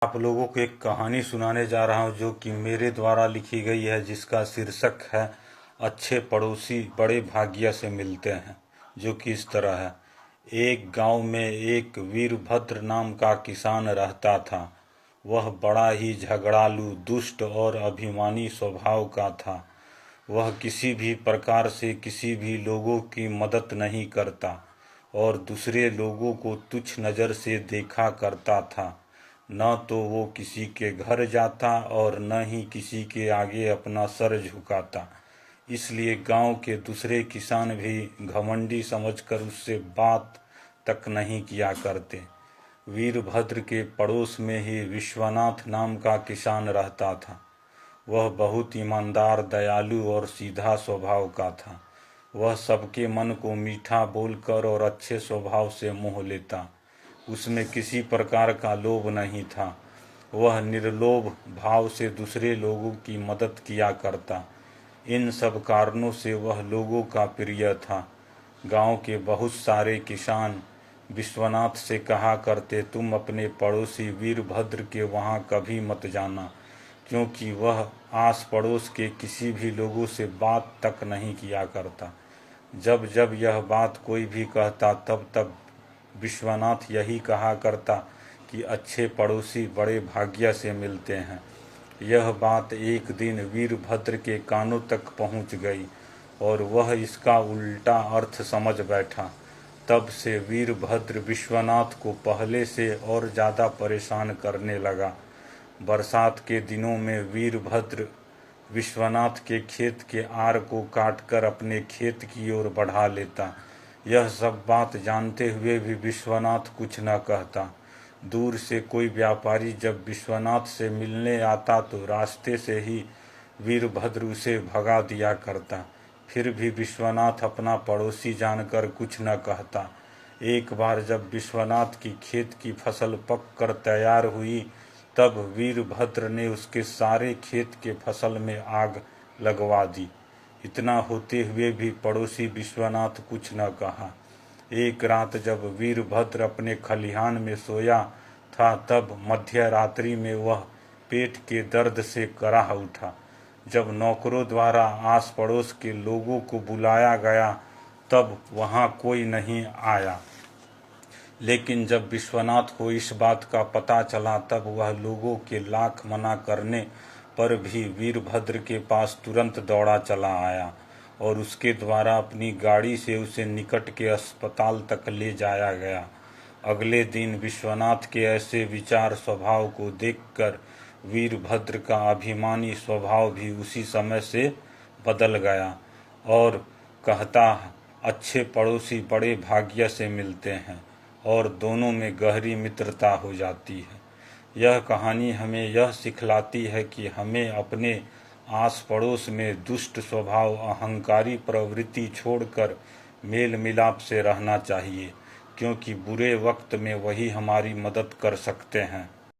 आप लोगों को एक कहानी सुनाने जा रहा हूँ जो कि मेरे द्वारा लिखी गई है, जिसका शीर्षक है अच्छे पड़ोसी बड़े भाग्य से मिलते हैं। जो कि इस तरह है। एक गांव में एक वीरभद्र नाम का किसान रहता था। वह बड़ा ही झगड़ालू, दुष्ट और अभिमानी स्वभाव का था। वह किसी भी प्रकार से किसी भी लोगों की मदद नहीं करता और दूसरे लोगों को तुच्छ नज़र से देखा करता था। न तो वो किसी के घर जाता और न ही किसी के आगे अपना सर झुकाता। इसलिए गांव के दूसरे किसान भी घमंडी समझकर उससे बात तक नहीं किया करते। वीरभद्र के पड़ोस में ही विश्वनाथ नाम का किसान रहता था। वह बहुत ईमानदार, दयालु और सीधा स्वभाव का था। वह सबके मन को मीठा बोलकर और अच्छे स्वभाव से मोह लेता। उसमें किसी प्रकार का लोभ नहीं था। वह निर्लोभ भाव से दूसरे लोगों की मदद किया करता। इन सब कारणों से वह लोगों का प्रिय था। गांव के बहुत सारे किसान विश्वनाथ से कहा करते, तुम अपने पड़ोसी वीरभद्र के वहां कभी मत जाना, क्योंकि वह आस पड़ोस के किसी भी लोगों से बात तक नहीं किया करता। जब जब यह बात कोई भी कहता, तब तब विश्वनाथ यही कहा करता कि अच्छे पड़ोसी बड़े भाग्य से मिलते हैं। यह बात एक दिन वीरभद्र के कानों तक पहुंच गई और वह इसका उल्टा अर्थ समझ बैठा। तब से वीरभद्र विश्वनाथ को पहले से और ज़्यादा परेशान करने लगा। बरसात के दिनों में वीरभद्र विश्वनाथ के खेत के आर को काटकर अपने खेत की ओर बढ़ा लेता। यह सब बात जानते हुए भी विश्वनाथ कुछ न कहता। दूर से कोई व्यापारी जब विश्वनाथ से मिलने आता तो रास्ते से ही वीरभद्र उसे भगा दिया करता। फिर भी विश्वनाथ अपना पड़ोसी जानकर कुछ न कहता। एक बार जब विश्वनाथ की खेत की फसल पक कर तैयार हुई, तब वीरभद्र ने उसके सारे खेत के फसल में आग लगवा दी। इतना होते हुए भी पड़ोसी विश्वनाथ कुछ न कहा। एक रात जब वीरभद्र अपने खलिहान में सोया था, तब मध्य रात्रि में वह पेट के दर्द से कराह उठा। जब नौकरों द्वारा आस पड़ोस के लोगों को बुलाया गया, तब वहां कोई नहीं आया। लेकिन जब विश्वनाथ को इस बात का पता चला, तब वह लोगों के लाख मना करने पर भी वीरभद्र के पास तुरंत दौड़ा चला आया और उसके द्वारा अपनी गाड़ी से उसे निकट के अस्पताल तक ले जाया गया। अगले दिन विश्वनाथ के ऐसे विचार स्वभाव को देखकर वीरभद्र का अभिमानी स्वभाव भी उसी समय से बदल गया और कहता, अच्छे पड़ोसी बड़े भाग्य से मिलते हैं, और दोनों में गहरी मित्रता हो जाती है। यह कहानी हमें यह सिखलाती है कि हमें अपने आस पड़ोस में दुष्ट स्वभाव, अहंकारी प्रवृत्ति छोड़कर मेल मिलाप से रहना चाहिए, क्योंकि बुरे वक्त में वही हमारी मदद कर सकते हैं।